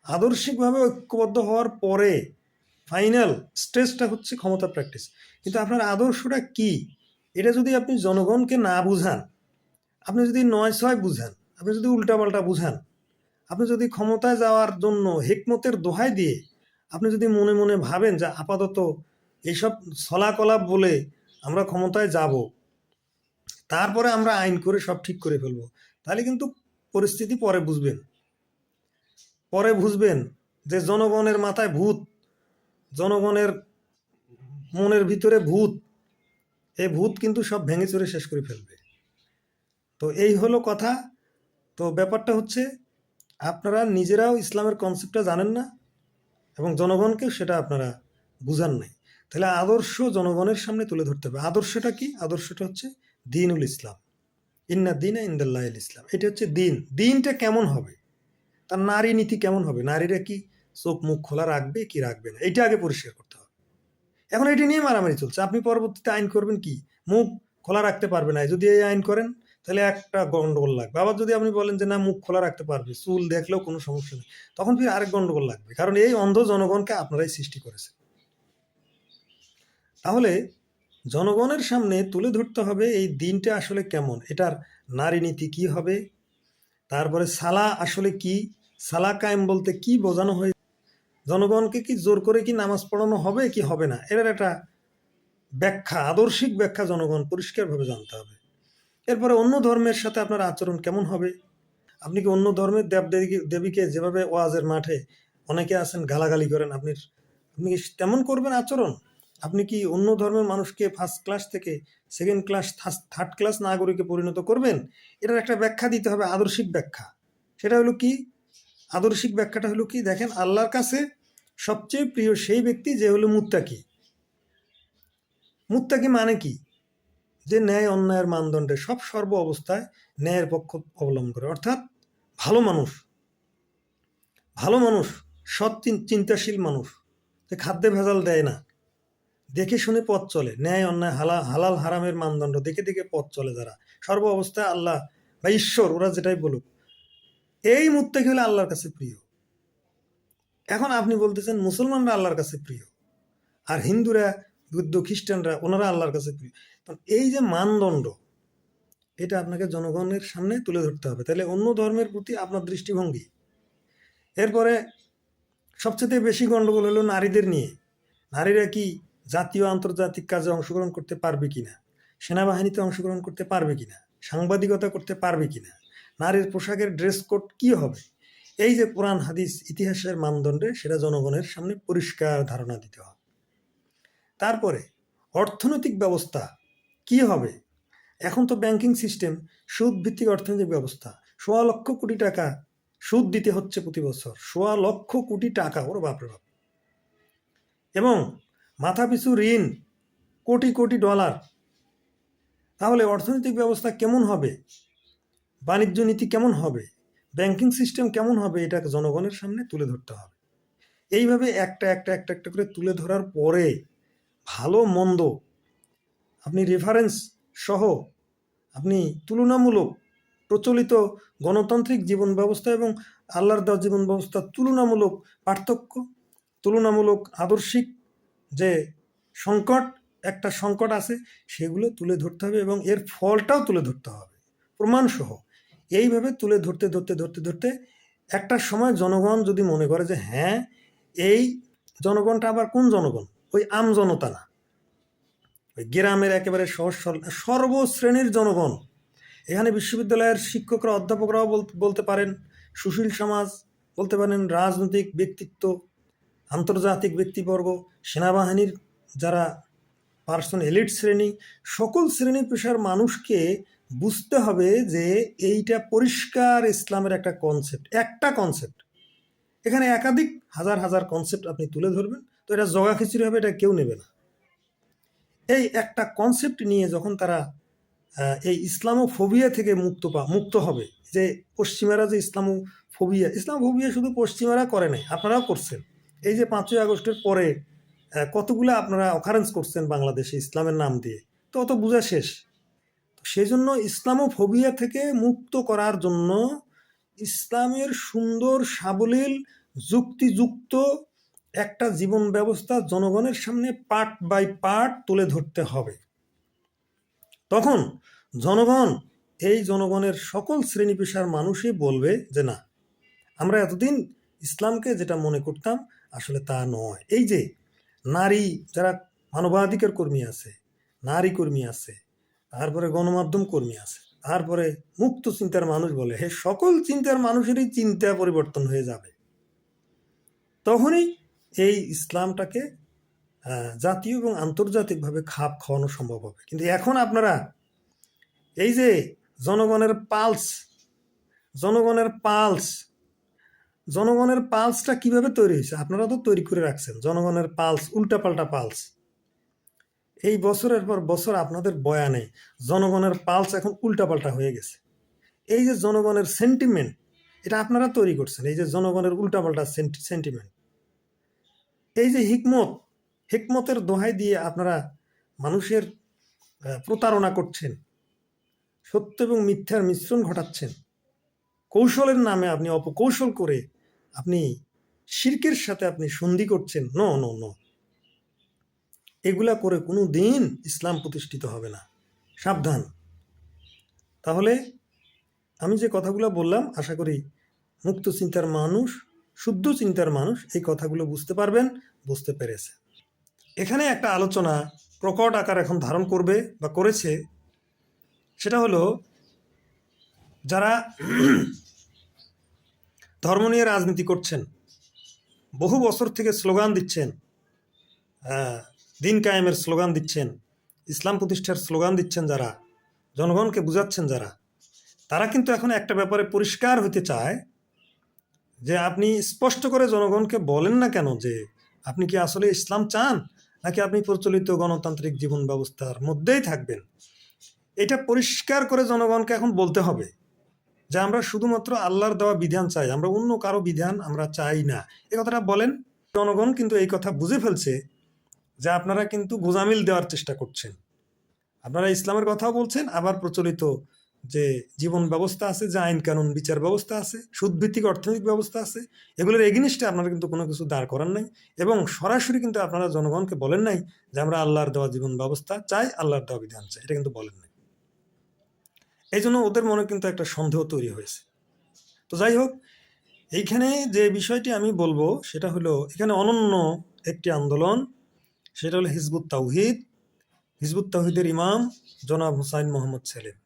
আদর্শিকভাবে ঐক্যবদ্ধ হওয়ার পরে ফাইনাল স্টেজটা হচ্ছে ক্ষমতা প্র্যাকটিস। কিন্তু আপনার আদর্শটা কি, এটা যদি আপনি জনগণকে না বুঝান, আপনি যদি ৯/৬ বুঝান, আপনি যদি উল্টাপাল্টা বুঝান, আপনি যদি ক্ষমতায় যাওয়ার জন্য হিকমতের দোহাই দিয়ে আপনি যদি মনে মনে ভাবেন যে আপাতত এইসব ছলাকলাপ বলে আমরা ক্ষমতায় যাব, তারপরে আমরা আইন করে সব ঠিক করে ফেলবো, তাহলে কিন্তু পরিস্থিতি পরে বুঝবেন যে জনগণের মাথায় ভূত, জনগণের মনের ভিতরে ভূত, এই ভূত কিন্তু সব ভেঙে চুরে শেষ করে ফেলবে। তো এই হলো কথা। তো ব্যাপারটা হচ্ছে আপনারা নিজেরাও ইসলামের কনসেপ্টটা জানেন না এবং জনগণকেও সেটা আপনারা বুঝান নাই। তাহলে আদর্শ জনগণের সামনে তুলে ধরতে হবে। আদর্শটা কি? আদর্শটা হচ্ছে দিনুল ইসলাম, ইন্না দিনা ইন্দাল্লাহিল ইসলাম। এটা হচ্ছে দিন। দিনটা কেমন হবে, তার নারী নীতি কেমন হবে, নারীরা কি চোখ মুখ খোলা রাখবে কি রাখবে না, এটা আগে পরিষ্কার করতে হবে। এখন এটি নিয়ে মারামারি চলছে। আপনি পরবর্তীতে আইন করবেন কি, মুখ খোলা রাখতে পারবে না, যদি এই আইন করেন তাহলে একটা গন্ডগোল লাগবে। আবার যদি আপনি বলেন যে না, মুখ খোলা রাখতে পারবে, চুল দেখলেও কোনো সমস্যা নেই, তখন ফির আরেক গন্ডগোল লাগবে, কারণ এই অন্ধ জনগণকে আপনারাই সৃষ্টি করেছেন। তাহলে জনগণের সামনে তুলে ধরতে হবে এই দিনটা আসলে কেমন, এটার নারী নীতি কি হবে, তারপরে সালা আসলে কি, সালা কায়েম বলতে কি বোঝানো হয়, জনগণকে কি জোর করে কি নামাজ পড়ানো হবে কি হবে না, এটার একটা ব্যাখ্যা, আদর্শিক ব্যাখ্যা জনগণ পরিষ্কারভাবে জানতে হবে। এরপরে অন্য ধর্মের সাথে আপনার আচরণ কেমন হবে। আপনি কি অন্য ধর্মের দেবীকে যেভাবে ওয়াজের মাঠে অনেকে আছেন গালাগালি করেন, আপনি কি তেমন করবেন আচরণ? আপনি কি অন্য ধর্মের মানুষকে ফার্স্ট ক্লাস থেকে সেকেন্ড ক্লাস থার্ড ক্লাস নাগরিকে পরিণত করবেন? এটার একটা ব্যাখ্যা দিতে হবে, আদর্শিক ব্যাখ্যা। সেটা হলো কি? আদর্শিক ব্যাখ্যাটা হলো কি, দেখেন, আল্লাহর কাছে সবচেয়ে প্রিয় সেই ব্যক্তি যে হলো মুত্তাকি। মুত্তাকি মানে কি? যে ন্যায় অন্যায়ের মানদণ্ডে সব সর্ব অবস্থায় ন্যায়ের পক্ষ অবলম্বন করে, অর্থাৎ ভালো মানুষ, সৎ চিন্তাশীল মানুষ, যে খাদ্যে ভেজাল দেয় না, দেখে শুনে পথ চলে, ন্যায় অন্যায় হালাল হারামের মানদণ্ড দেখে দেখে পথ চলে, যারা সর্ব অবস্থায় আল্লাহ বা ঈশ্বর ওরা যেটাই বলুক, এই মুত্তাকি হলে আল্লাহর কাছে প্রিয়। এখন আপনি বলতেছেন মুসলমানরা আল্লাহর কাছে প্রিয়, আর হিন্দুরা, বৌদ্ধ, খ্রিস্টানরা ওনারা আল্লাহর কাছে প্রিয়। এই যে মানদণ্ড, এটা আপনাকে জনগণের সামনে তুলে ধরতে হবে, তাহলে অন্য ধর্মের প্রতি আপনার দৃষ্টিভঙ্গি। এরপরে সবচেয়ে বেশি গণ্ডগোল হলো নারীদের নিয়ে। নারীরা কি জাতীয় আন্তর্জাতিক কাজে অংশগ্রহণ করতে পারবে কিনা, সেনাবাহিনীতে অংশগ্রহণ করতে পারবে কিনা, সাংবাদিকতা করতে পারবে কিনা, নারীর পোশাকের ড্রেস কোড কি হবে, এই যে কোরআন হাদিস ইতিহাসের মানদণ্ডে সেটা জনগণের সামনে পরিষ্কার ধারণা দিতে হবে। তারপরে অর্থনৈতিক ব্যবস্থা কি হবে। এখন তো ব্যাংকিং সিস্টেম, সুদ ভিত্তিক অর্থনৈতিক ব্যবস্থা, ১,০০,০০০ কোটি টাকা সুদ দিতে হচ্ছে প্রতি বছর, ১,০০,০০০ কোটি টাকা, ওর বাপরে বাপ। এবং মাথাপিছু ঋণ কোটি কোটি ডলার। তাহলে অর্থনৈতিক ব্যবস্থা কেমন হবে, বাণিজ্য নীতি কেমন হবে, ব্যাংকিং সিস্টেম কেমন হবে, এটাকে জনগণের সামনে তুলে ধরতে হবে। এইভাবে একটা একটা একটা একটা করে তুলে ধরার পরে ভালো মন্দ আপনি রেফারেন্স সহ আপনি তুলনামূলক প্রচলিত গণতান্ত্রিক জীবন ব্যবস্থা এবং আল্লাহর দেওয়া জীবন ব্যবস্থা তুলনামূলক পার্থক্য, তুলনামূলক আদর্শিক যে একটা সংকট আছে, সেগুলো তুলে ধরতে হবে এবং এর ফলটাও তুলে ধরতে হবে প্রমাণসহ। এইভাবে তুলে ধরতে ধরতে ধরতে ধরতে একটা সময় জনগণ যদি মনে করে যে হ্যাঁ, এই জনগণটা আবার কোন জনগণ, ওই আম জনতা না, ওই গ্রামের একেবারে সহজ সরল সর্বশ্রেণীর জনগণ। এখানে বিশ্ববিদ্যালয়ের শিক্ষকরা, অধ্যাপকরাও বলতে পারেন, সুশীল সমাজ বলতে পারেন, রাজনৈতিক ব্যক্তিত্ব, আন্তর্জাতিক ব্যক্তিবর্গ, সেনাবাহিনীর যারা পার্সন, এলিট শ্রেণী, সকল শ্রেণী পেশার মানুষকে বুঝতে হবে যে এইটা পরিষ্কার ইসলামের একটা কনসেপ্ট। এখানে একাধিক হাজার হাজার কনসেপ্ট আপনি তুলে ধরবেন, তো এটা জগা খিচুড়ি হবে, এটা কেউ নেবে না। এই একটা কনসেপ্ট নিয়ে যখন তারা এই ইসলামোফোবিয়া থেকে মুক্ত হবে, যে পশ্চিমারা যে ইসলামোফোবিয়া শুধু পশ্চিমারা করে নাই, আপনারাও করছেন। এই যে ৫ই আগস্টের পরে কতগুলো আপনারা অকারেন্স করছেন বাংলাদেশে ইসলামের নাম দিয়ে, তো অত বোঝা শেষ। সেই জন্য ইসলামোফোবিয়া থেকে মুক্ত করার জন্য ইসলামের সুন্দর সাবলীল যুক্তিযুক্ত একটা জীবন ব্যবস্থা জনগণের সামনে পার্ট বাই পার্ট তুলে ধরতে হবে। তখন জনগণ, এই জনগণের সকল শ্রেণী পেশার মানুষই বলবে যে না, আমরা এতদিন ইসলামকে যেটা মনে করতাম আসলে তা নয়। এই যে নারী যারা মানবাধিকার কর্মী আছে, নারী কর্মী আছে, তারপরে গণমাধ্যম কর্মী আছে, তারপরে মুক্ত চিন্তার মানুষ বলে, হে সকল চিন্তার মানুষেরই চিন্তা পরিবর্তন হয়ে যাবে। তখনই এই ইসলামটাকে জাতীয় এবং আন্তর্জাতিকভাবে খাপ খাওয়ানো সম্ভব হবে। কিন্তু এখন আপনারা এই যে জনগণের পালসটা কিভাবে তৈরি হয়েছে আপনারা তো তৈরি করে রাখছেন। জনগণের পালস, উল্টাপাল্টা পালস। এই বছরের পর বছর আপনাদের বয়ানে জনগণের পালস এখন উল্টাপাল্টা হয়ে গেছে। এই যে জনগণের সেন্টিমেন্ট, এটা আপনারা তৈরি করছেন। এই যে জনগণের উল্টাপাল্টা সেন্টিমেন্ট, এই যে হিকমতের দোহাই দিয়ে আপনারা মানুষের প্রতারণা করছেন, সত্য এবং মিথ্যার মিশ্রণ ঘটাচ্ছেন, কৌশলের নামে আপনি অপকৌশল করে আপনি শিরকের সাথে আপনি সন্ধি করছেন। নো নো নো, এগুলা করে কোনো দিন ইসলাম প্রতিষ্ঠিত হবে না। সাবধান। তাহলে আমি যে কথাগুলো বললাম, আশা করি মুক্ত চিন্তার মানুষ, শুদ্ধ চিন্তার মানুষ এই কথাগুলো বুঝতে পারবেন, বুঝতে পেরেছে। এখানে একটা আলোচনা প্রকট আকার এখন ধারণ করবে বা করেছে, সেটা হলো যারা ধর্ম নিয়ে রাজনীতি করছেন, বহু বছর থেকে স্লোগান দিচ্ছেন, দিন কায়েমের স্লোগান দিচ্ছেন, ইসলাম প্রতিষ্ঠার স্লোগান দিচ্ছেন, যারা জনগণকে বুঝাচ্ছেন, যারা, তারা কিন্তু এখন একটা ব্যাপারে পরিষ্কার হতে চায় যে আপনি স্পষ্ট করে জনগণকে বলেন না কেন যে আপনি কি আসলে ইসলাম চান, নাকি আপনি প্রচলিত গণতান্ত্রিক জীবন ব্যবস্থার মধ্যেই থাকবেন। এটা পরিষ্কার করে জনগণকে এখন বলতে হবে যে আমরা শুধুমাত্র আল্লাহর দেওয়া বিধান চাই, আমরা অন্য কারো বিধান আমরা চাই না। এই কথাটা বলেন। জনগণ কিন্তু এই কথা বুঝে ফেলছে যে আপনারা কিন্তু গোজামিল দেওয়ার চেষ্টা করছেন। আপনারা ইসলামের কথাও বলছেন, আবার প্রচলিত যে জীবন ব্যবস্থা আছে, যে আইন কানুন বিচার ব্যবস্থা আছে, সুদভিত্তিক অর্থনৈতিক ব্যবস্থা আছে, এগুলোর এগেনিস্টে আপনারা কিন্তু কোনো কিছু দাঁড় করান নাই, এবং সরাসরি কিন্তু আপনারা জনগণকে বলেন নাই যে আমরা আল্লাহর দেওয়া জীবন ব্যবস্থা চাই, আল্লাহর দেওয়া বিধান চাই, এটা কিন্তু বলেন নাই। এই জন্য ওদের মনে কিন্তু একটা সন্দেহ তৈরি হয়েছে। তো যাই হোক, এইখানে যে বিষয়টি আমি বলবো সেটা হলো, এখানে অনন্য একটি আন্দোলন, সেটা হলো হিজবুত তাওহীদের ইমাম জনাব হুসাইন মোহাম্মদ সেলিম।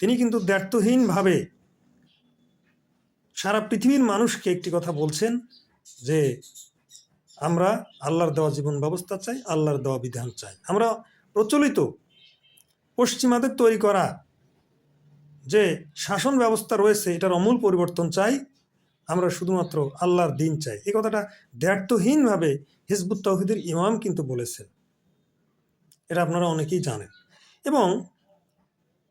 তিনি কিন্তু দ্ব্যর্থহীনভাবে সারা পৃথিবীর মানুষকে একটি কথা বলছেন যে আমরা আল্লাহর দেওয়া জীবন ব্যবস্থা চাই, আল্লাহর দেওয়া বিধান চাই। আমরা প্রচলিত পশ্চিমাদের তৈরি করা যে শাসন ব্যবস্থা রয়েছে এটার আমূল পরিবর্তন চাই, আমরা শুধুমাত্র আল্লাহর দিন চাই। এই কথাটা দ্ব্যর্থহীনভাবে হিজবুত তাওহীদের ইমাম কিন্তু বলেছেন, এটা আপনারা অনেকেই জানেন। এবং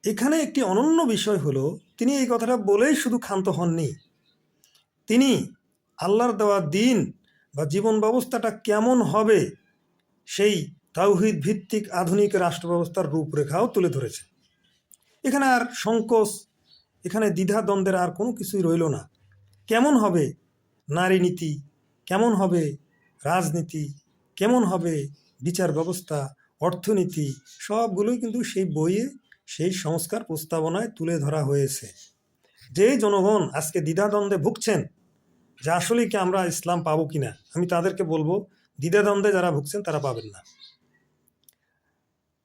এখানে একটি অনন্য বিষয় হলো, তিনি এই কথাটা বলেই শুধু ক্ষান্ত হননি, তিনি আল্লাহর দেওয়া দিন বা জীবন ব্যবস্থাটা কেমন হবে সেই তাওহীদ ভিত্তিক আধুনিক রাষ্ট্র ব্যবস্থার রূপরেখাও তুলে ধরেছেন। এখানে আর সংকোচ, এখানে দ্বিধাদ্বন্দ্বের আর কোনো কিছুই রইল না। কেমন হবে নারী নীতি, কেমন হবে রাজনীতি, কেমন হবে বিচার ব্যবস্থা, অর্থনীতি, সবগুলোই কিন্তু সেই বইয়ে, সেই সংস্কার প্রস্তাবনায় তুলে ধরা হয়েছে। যে জনগণ আজকে দ্বিধাদ্বন্দ্বে ভুগছেন যে আসলে কি আমরা ইসলাম পাবো কিনা, আমি তাদেরকে বলবো দ্বিধাদ্বন্দ্বে যারা ভুগছেন তারা পাবেন না।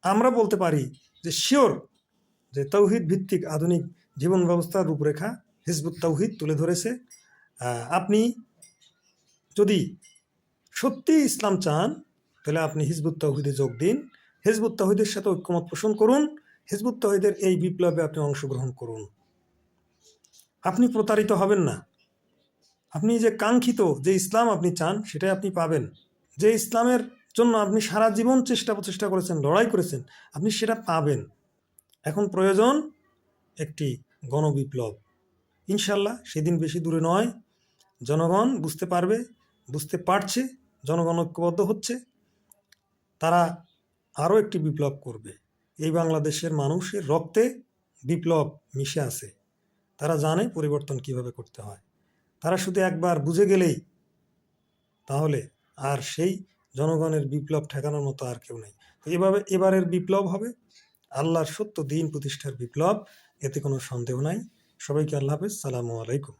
আমরা বলতে পারি যে শিওর যে তাওহীদ ভিত্তিক আধুনিক জীবন ব্যবস্থার রূপরেখা হিজবুত তাওহীদ তুলে ধরেছে। আপনি যদি সত্যি ইসলাম চান তাহলে আপনি হিজবুত তাওহীদে যোগ দিন, হিজবুত তাওহীদের সাথে ঐক্যমত পোষণ করুন, হিজবুত তাওহীদের এই বিপ্লবে আপনি অংশগ্রহণ করুন। আপনি প্রতারিত হবেন না। আপনি যে কাঙ্ক্ষিত যে ইসলাম আপনি চান সেটাই আপনি পাবেন। যে ইসলামের জন্য আপনি সারা জীবন প্রচেষ্টা করেছেন, লড়াই করেছেন, আপনি সেটা পাবেন। এখন প্রয়োজন একটি গণবিপ্লব। ইনশাল্লাহ সেদিন বেশি দূরে নয়। জনগণ বুঝতে পারবে, বুঝতে পারছে, জনগণ ঐক্যবদ্ধ হচ্ছে, তারা আরও একটি বিপ্লব করবে। এই বাংলাদেশের মানুষের রক্তে বিপ্লব মিশে আছে, তারা জানে পরিবর্তন কিভাবে করতে হয়। তারা শুধু একবার বুঝে গেলেই তাহলে আর সেই জনগণের বিপ্লব ঠেকানোর মতো আর কেউ নেই। তো এবারের বিপ্লব হবে আল্লাহর সত্য দিন প্রতিষ্ঠার বিপ্লব, এতে কোনো সন্দেহ নাই। সবাইকে আল্লাহ হাফেজ, সালামু আলাইকুম।